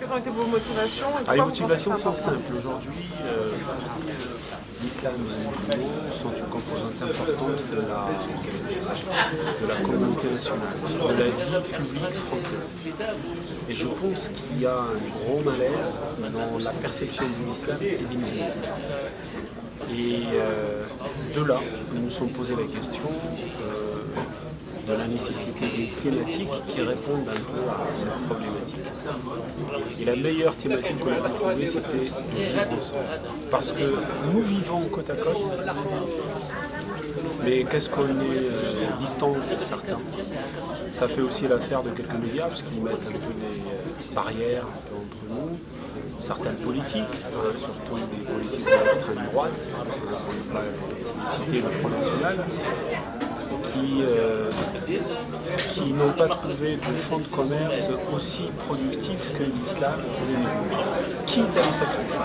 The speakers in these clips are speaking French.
quelles ont été vos motivations et Les pourquoi motivations vous pensez que sont c'est important? simples. Aujourd'hui, l'islam et les musulmans sont une composante importante de la communauté nationale, de la vie publique française. Et je pense qu'il y a un gros malaise dans la perception de l'islam et des musulmans. Et de là, nous nous sommes posé la question de la nécessité des thématiques qui répondent un peu à cette problématique. Et la meilleure thématique qu'on a trouvée, c'était de vivre ensemble. Parce que nous vivons côte à côte, mais qu'est-ce qu'on est distant pour certains. Ça fait aussi l'affaire de quelques médias, parce qu'ils mettent un peu des barrières un peu entre nous. Certaines politiques, surtout des politiques de l'extrême droite, pour ne pas citer le Front National, qui n'ont pas trouvé de fonds de commerce aussi productif que l'islam et les musulmans, quitte à les sacrifier.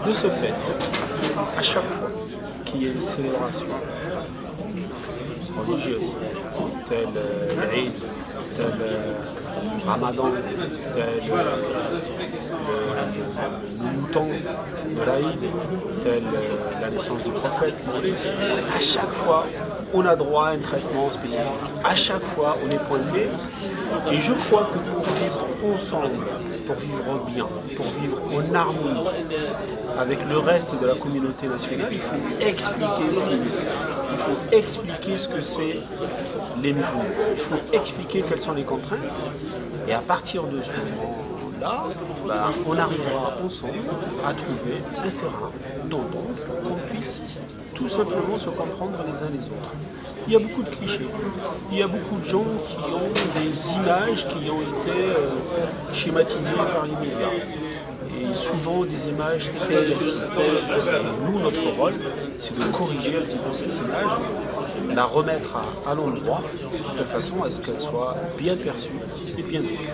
De ce fait, à chaque fois qu'il y a une célébration religieuse, telle l'Aïd, tel Ramadan, tel le mouton de l'Aïd, tel la naissance du prophète, à chaque fois, on a droit à un traitement spécifique. À chaque fois, on est pointé. Et je crois que pour vivre ensemble, pour vivre bien, pour vivre en harmonie avec le reste de la communauté nationale, il faut expliquer ce qu'est l'islam. Il faut expliquer ce que c'est les musulmans. Il faut expliquer quelles sont les contraintes. Et à partir de ce moment-là, on arrivera ensemble à trouver un terrain d'entente pour qu'on puisse tout simplement se comprendre les uns les autres. Il y a beaucoup de clichés. Il y a beaucoup de gens qui ont des images qui ont été schématisées par les médias. Et souvent des images très négatives. Et nous, notre rôle, c'est de corriger un petit peu cette image, la remettre à l'endroit, de façon à ce qu'elle soit bien perçue et bien vécue.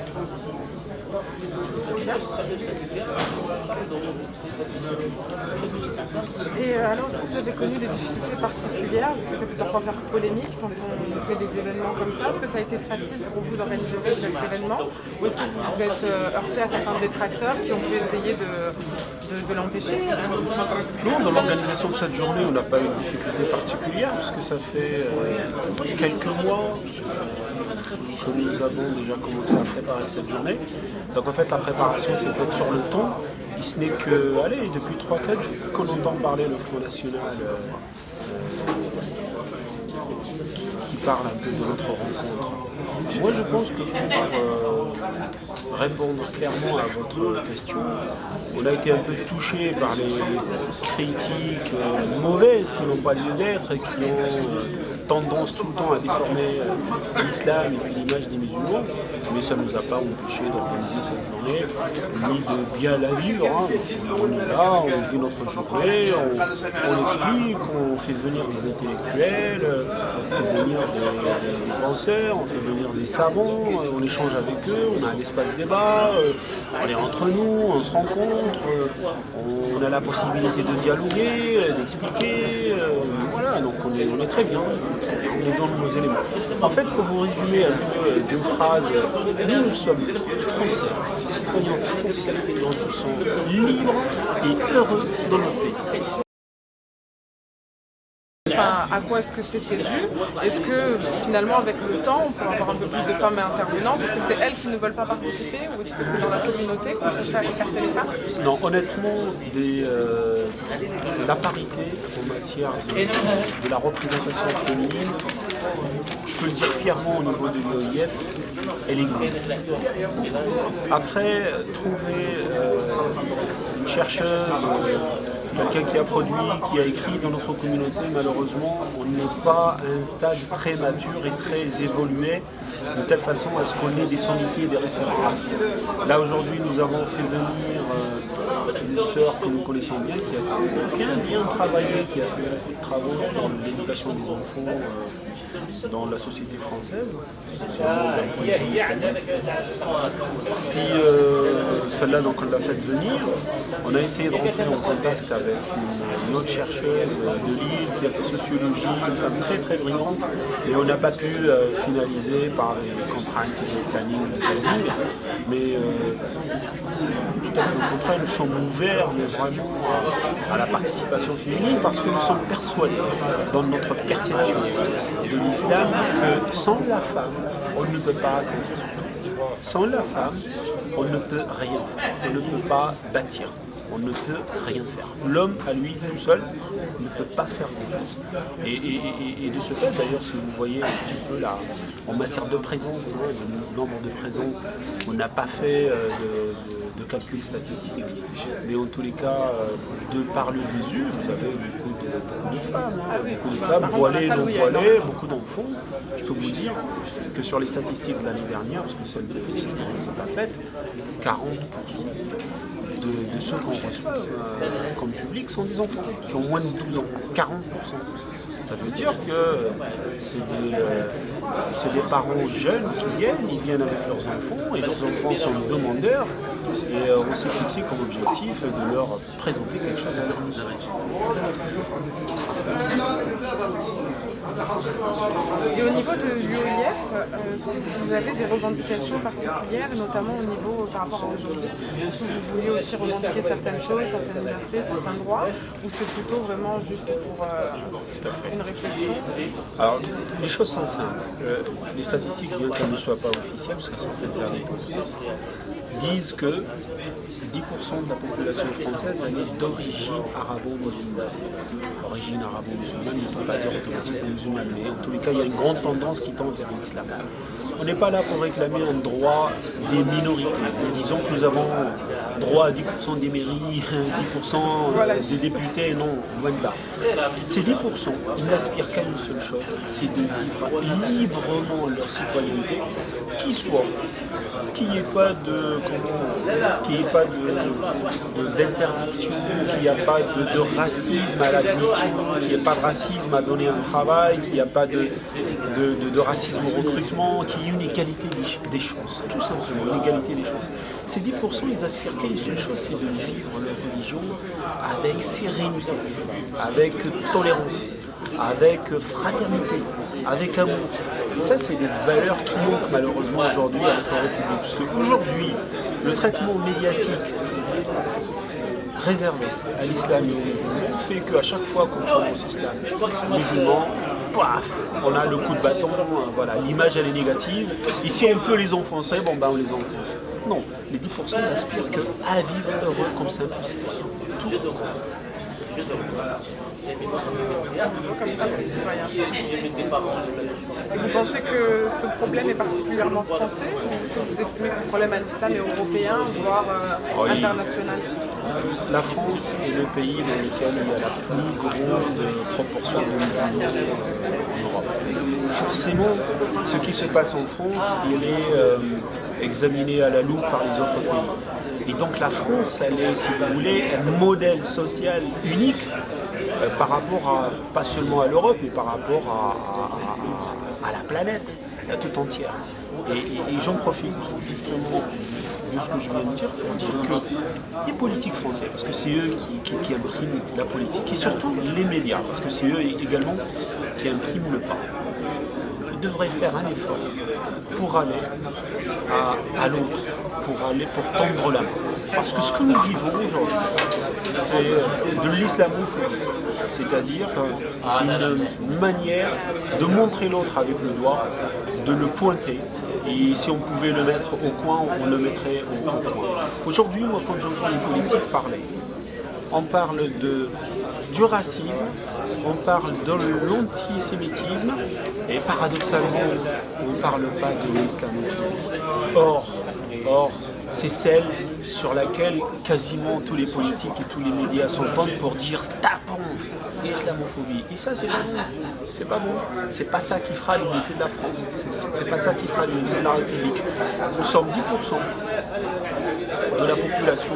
Et alors, est-ce que vous avez connu des difficultés particulières? Vous savez parfois faire polémique quand on fait des événements comme ça. Est-ce que ça a été facile pour vous d'organiser cet événement? Ou est-ce que vous vous êtes heurté à certains détracteurs qui ont pu essayer de l'empêcher? Non, dans l'organisation de cette journée, on n'a pas eu de difficulté particulière, puisque ça fait quelques mois que nous avons déjà commencé à préparer cette journée. Donc en fait, la préparation s'est faite sur le temps. Et ce n'est que, depuis 3-4 jours qu'on entend parler le Front National qui parle un peu de notre rencontre. Moi, je pense que pour répondre clairement à votre question, on a été un peu touché par les critiques mauvaises qui n'ont pas lieu d'être et qui ont tendance tout le temps à déformer l'islam et puis l'image des musulmans. Mais ça ne nous a pas empêché d'organiser cette journée, ni de bien la vivre. On est là, on vit notre journée, on explique, on fait venir des intellectuels, on fait venir des penseurs, on fait venir des savants, on échange avec eux, on a un espace débat, on est entre nous, on se rencontre, on a la possibilité de dialoguer, d'expliquer, voilà, donc on est très bien, on est dans nos éléments. En fait, pour vous résumer un peu d'une phrase, nous sommes français, citoyens français, et on se sent libres et heureux dans notre pays. Enfin, à quoi est-ce que c'était dû? Est-ce que finalement avec le temps on peut avoir un peu plus de femmes intervenantes? Est-ce que c'est elles qui ne veulent pas participer ou est-ce que c'est dans la communauté qu'on peut faire écarter les femmes? Non, honnêtement, la parité en matière de la représentation féminine, je peux le dire fièrement au niveau de l'OIF, elle existe. Après, trouver une chercheuse, quelqu'un qui a produit, qui a écrit dans notre communauté, malheureusement, on n'est pas à un stade très mature et très évolué, de telle façon à ce qu'on ait des sommités et des références. Là, aujourd'hui, nous avons fait venir une sœur que nous connaissons bien, qui a bien travaillé, qui a fait beaucoup de travaux sur l'éducation des enfants dans la société française, socialement d'un point de vue islamique. Puis celle-là, donc on l'a fait venir. On a essayé de rentrer en contact avec une autre chercheuse de Lille qui a fait sociologie, une femme très très brillante, et on n'a pas pu finaliser par les contraintes de planning. Mais tout à fait au contraire, nous sommes ouverts mais vraiment à la participation féminine parce que nous sommes persuadés dans notre perception de l'islam que sans la femme, on ne peut pas construire. Sans la femme, on ne peut rien faire, on ne peut pas bâtir, on ne peut rien faire. L'homme à lui tout seul ne peut pas faire grand-chose. Et de ce fait, d'ailleurs, si vous voyez un petit peu là, en matière de présence, le nombre de présents, on n'a pas fait de calcul statistique, mais en tous les cas, de par le visu, vous avez beaucoup de femmes, beaucoup de femmes voilées, non voilées, beaucoup d'enfants. Je peux vous dire que sur les statistiques de l'année dernière, parce que celle de cette année ne s'est pas faite, 40% de ceux qu'on reçoit comme public sont des enfants qui ont moins de 12 ans, 40%. Ça veut dire que c'est des parents jeunes qui viennent avec leurs enfants et leurs enfants sont demandeurs et on s'est fixé comme objectif de leur présenter quelque chose à leur mission. Et au niveau de l'UOIF, est-ce que vous avez des revendications particulières, notamment au niveau par rapport à aujourd'hui? Est-ce que vous vouliez aussi revendiquer certaines choses, certaines libertés, certains droits, ou c'est plutôt vraiment juste pour une réflexion? Alors, les choses sont simples. Les statistiques, bien qu'elles ne soient pas officielles, parce qu'elles sont faites vers des France, disent que 10% de la population française elle est d'origine arabo-musulmane. Origine arabo-musulmane ne peut pas dire automatiquement musulmane, mais en tous les cas, il y a une grande tendance qui tend vers l'islam. On n'est pas là pour réclamer un droit des minorités. Disons que nous avons droit à 10% des mairies, 10% des députés, non, loin de là. Ces 10%, ils n'aspirent qu'à une seule chose, c'est de vivre librement leur citoyenneté, qu'il n'y ait pas d'interdiction, qu'il n'y ait pas de racisme à l'admission, qu'il n'y ait pas de racisme à donner un travail, qu'il n'y ait pas de racisme au recrutement, qu'il y ait une égalité des chances, tout simplement, une égalité des chances. Ces 10%, ils aspirent qu'à une seule chose, c'est de vivre leur religion avec sérénité, avec tolérance, avec fraternité, avec amour. Et ça, c'est des valeurs qui manquent malheureusement aujourd'hui à notre République. Parce qu'aujourd'hui, le traitement médiatique réservé à l'islam et aux musulmans fait qu'à chaque fois qu'on prononce islam musulman, paf, on a le coup de bâton, voilà, l'image elle est négative. Et si on peut les enfoncer, bon ben on les enfonce. Non, les 10% n'aspirent qu'à vivre heureux comme simple citoyen. Tout. Comme ça, les citoyens. Et vous pensez que ce problème est particulièrement français ou est-ce que vous estimez que ce problème à l'islam est européen, voire international? La France est le pays dans lequel il y a la plus grande proportion de musulmans en Europe. Forcément, ce qui se passe en France, il est examiné à la loupe par les autres pays. Et donc la France, elle est, si vous voulez, un modèle social unique par rapport pas seulement à l'Europe, mais par rapport à la planète tout entière. Et j'en profite justement de ce que je viens de dire pour dire que les politiques français, parce que c'est eux qui impriment la politique, et surtout les médias, parce que c'est eux également qui impriment le pas, ils devraient faire un effort pour aller à l'autre, pour tendre la main. Parce que ce que nous vivons aujourd'hui, c'est de l'islamophobie, c'est-à-dire une manière de montrer l'autre avec le doigt, de le pointer. Et si on pouvait le mettre au coin, on le mettrait au coin. Aujourd'hui, moi, quand j'entends les politiques parler, on parle du racisme, on parle de l'antisémitisme, et paradoxalement, on ne parle pas de l'islamophobie. Or, c'est celle sur laquelle quasiment tous les politiques et tous les médias s'entendent pour dire tapons l'islamophobie. Et ça, c'est pas bon. C'est pas bon. C'est pas ça qui fera l'unité de la France. C'est pas ça qui fera l'unité de la République. Nous sommes 10% de la population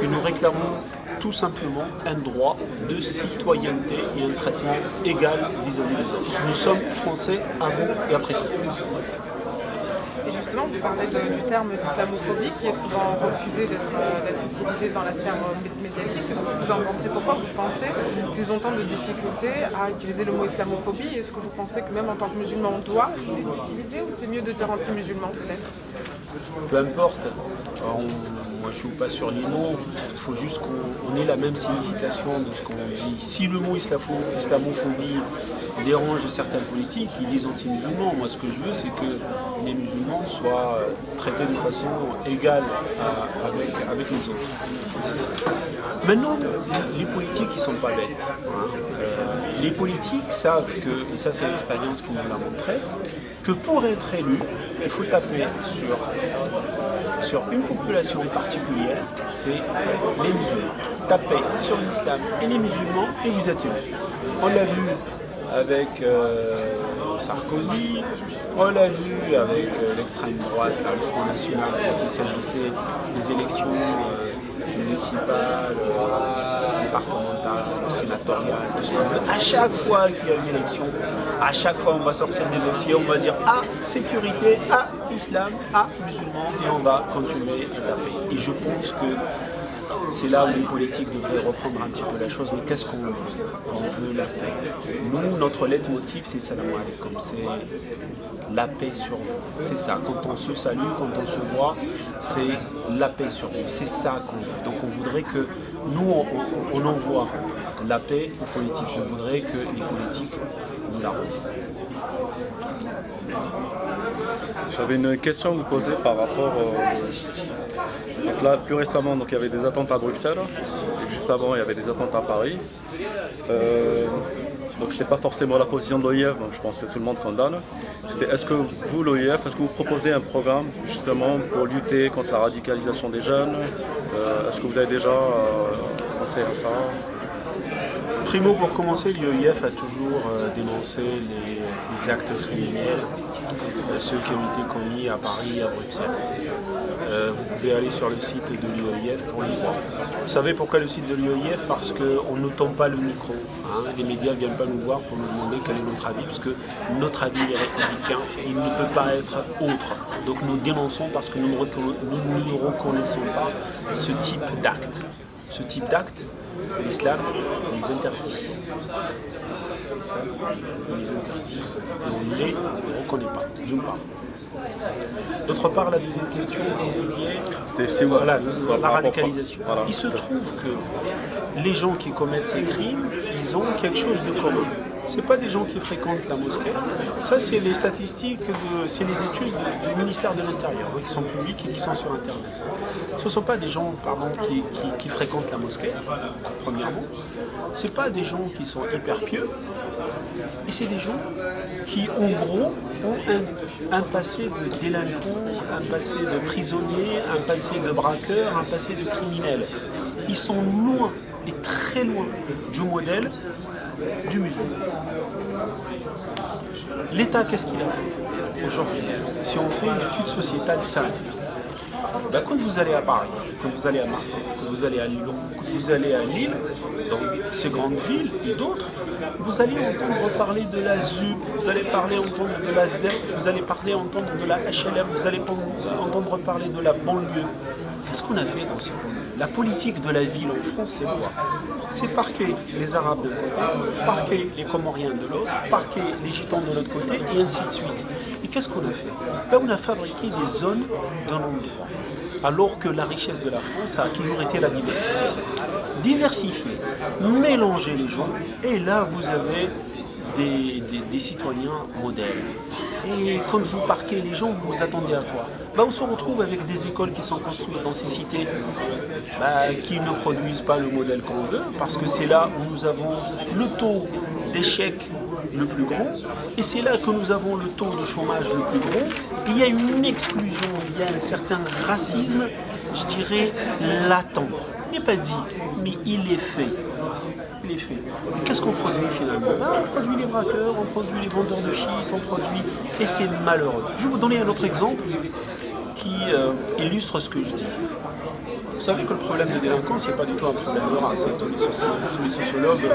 et nous réclamons tout simplement un droit de citoyenneté et un traitement égal vis-à-vis des autres. Nous sommes français avant et après tout. Et justement, justement, vous parlez du terme d'islamophobie qui est souvent refusé d'être utilisé dans la sphère médiatique. Qu'est-ce que vous en pensez? Pourquoi vous pensez qu'ils ont tant de difficultés à utiliser le mot islamophobie? Est-ce que vous pensez que même en tant que musulman, on doit l'utiliser ou c'est mieux de dire anti-musulman peut-être? Peu importe. Moi, je ne joue pas sur les mots. Il faut juste qu'on ait la même signification de ce qu'on dit. Si le mot islamophobie dérange certains politiques, ils disent anti-musulmans. Moi, ce que je veux, c'est que les musulmans soient traités de façon égale avec les autres. Maintenant, les politiques, ils ne sont pas bêtes. Les politiques savent que, et ça c'est l'expérience qui nous l'a montré, que pour être élu, il faut taper sur une population particulière, c'est les musulmans. Tapez sur l'islam et les musulmans et vous êtes élu. On l'a vu avec Sarkozy, on l'a vu avec l'extrême droite, le Front National, quand il s'agissait des élections municipales, départementales, sénatoriales, tout ce qu'on veut. À chaque fois qu'il y a une élection, à chaque fois on va sortir des dossiers, on va dire ah sécurité, ah islam, ah musulman, et on va continuer à taper. Et je pense que c'est là où les politiques devraient reprendre un petit peu la chose. Mais qu'est-ce qu'on veut? On veut la paix. Nous, notre leitmotiv, c'est salam alaikum, c'est la paix sur vous. C'est ça. Quand on se salue, quand on se voit, c'est la paix sur vous. C'est ça qu'on veut. Donc on voudrait que nous, on envoie la paix aux politiques. Je voudrais que les politiques nous la rendent. J'avais une question à vous poser par rapport donc là, plus récemment, donc, il y avait des attentats à Bruxelles, et juste avant il y avait des attentats à Paris. Donc je ne sais pas forcément la position de l'OIF, donc je pense que tout le monde condamne. Est-ce que vous, l'OIF, est-ce que vous proposez un programme justement pour lutter contre la radicalisation des jeunes? Est-ce que vous avez déjà pensé à ça? Primo, pour commencer, l'OIF a toujours dénoncé les actes criminels, ceux qui ont été commis à Paris et à Bruxelles. Vous pouvez aller sur le site de l'OIF pour les voir. Vous savez pourquoi le site de l'OIF? Parce qu'on ne tend pas le micro. Les médias ne viennent pas nous voir pour nous demander quel est notre avis, parce que notre avis est républicain, il ne peut pas être autre. Donc nous dénonçons parce que nous ne reconnaissons pas ce type d'acte. Ce type d'acte, l'islam les interdit. L'islam les interdit. Et on ne les reconnaît pas, d'une part. D'autre part, la deuxième question, vous disiez, voilà, la radicalisation. Voilà. Il se trouve que les gens qui commettent ces crimes, ils ont quelque chose de commun. Ce pas des gens qui fréquentent la mosquée. Ça, c'est les statistiques, c'est les études du ministère de l'Intérieur, qui sont publiques et qui sont sur Internet. Ce ne sont pas des gens qui fréquentent la mosquée, premièrement. Ce pas des gens qui sont hyper pieux. Et c'est des gens qui, en gros, ont un passé de délinquants, un passé de prisonniers, un passé de braqueurs, un passé de criminels. Ils sont loin, et très loin, du modèle du musulman. L'État, qu'est-ce qu'il a fait aujourd'hui? Si on fait une étude sociétale simple, quand vous allez à Paris, quand vous allez à Marseille, quand vous allez à Lyon, quand vous allez à Lille, dans ces grandes villes et d'autres, vous allez entendre parler de la ZUP, vous allez entendre de la ZEP, vous allez entendre de la HLM, vous allez entendre parler de la banlieue. Qu'est-ce qu'on a fait dans ces banlieues? La politique de la ville en France, c'est quoi? C'est parquer les Arabes de côté, parquer les Comoriens de l'autre, parquer les Gitans de l'autre côté, et ainsi de suite. Et qu'est-ce qu'on a fait? On a fabriqué des zones d'un endroit. Alors que la richesse de la France a toujours été la diversité. Diversifier, mélanger les gens, et là vous avez des citoyens modèles. Et quand vous parquez les gens, vous vous attendez à quoi? On se retrouve avec des écoles qui sont construites dans ces cités qui ne produisent pas le modèle qu'on veut, parce que c'est là où nous avons le taux d'échec le plus grand, et c'est là que nous avons le taux de chômage le plus grand. Il y a une exclusion, il y a un certain racisme, je dirais, latent. Il n'est pas dit, mais il est fait. Il est fait. Qu'est-ce qu'on produit finalement? On produit les braqueurs, on produit les vendeurs de shit, on produit... Et c'est malheureux. Je vais vous donner un autre exemple qui illustre ce que je dis. Vous savez que le problème de délinquance, c'est pas du tout un problème de race. Hein. Tous les sociologues,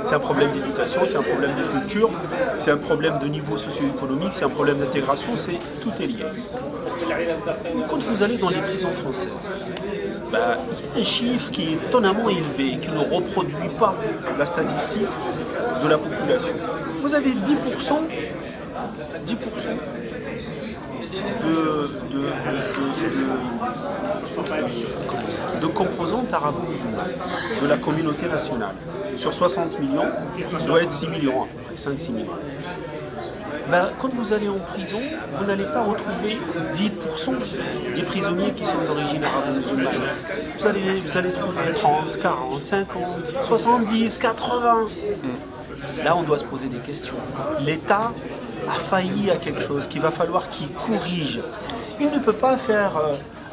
c'est un problème d'éducation, c'est un problème de culture, c'est un problème de niveau socio-économique, c'est un problème d'intégration, tout est lié. Quand vous allez dans les prisons françaises, il y a un chiffre qui est étonnamment élevé, qui ne reproduit pas la statistique de la population. Vous avez 10% de composantes arabo-musulmanes de la communauté nationale. Sur 60 millions, il doit être 6 millions, à peu près, 5-6 millions. Quand vous allez en prison, vous n'allez pas retrouver 10% des prisonniers qui sont d'origine arabo-musulmane. Vous allez trouver 30, 40, 50, 70, 80. Là, on doit se poser des questions. L'État a failli à quelque chose qu'il va falloir qu'il corrige. Il ne peut pas faire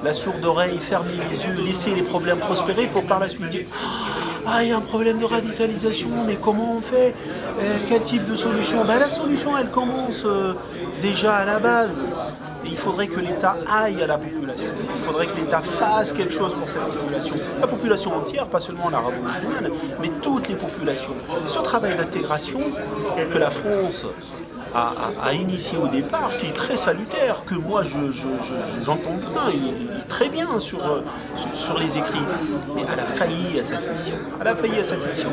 la sourde oreille, fermer les yeux, laisser les problèmes prospérer pour par la suite dire « Ah, il y a un problème de radicalisation, mais comment on fait ? Quel type de solution ?» La solution, elle commence déjà à la base. Et il faudrait que l'État aille à la population. Il faudrait que l'État fasse quelque chose pour cette population. La population entière, pas seulement l'arabo-musulmane, mais toutes les populations. Ce travail d'intégration que la France a initié au départ, qui est très salutaire, que moi j'entends bien, il est très bien sur les écrits, mais elle a failli à cette mission. Elle a failli à cette mission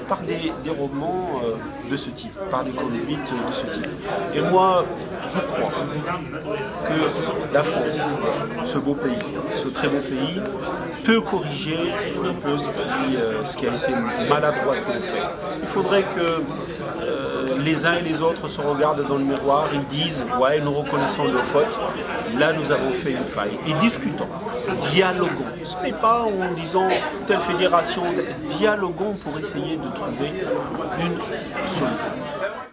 par des romans de ce type, par des conduites de ce type. Et moi, je crois que la France, ce beau pays, ce très beau pays, peut corriger un peu ce qui a été maladroitement fait. Il faudrait que les uns et les autres se regardent dans le miroir, ils disent « Ouais, nous reconnaissons nos fautes, là nous avons fait une faille. » Et discutons, dialoguons. Ce n'est pas en disant telle fédération, dialoguons pour essayer de trouver une solution.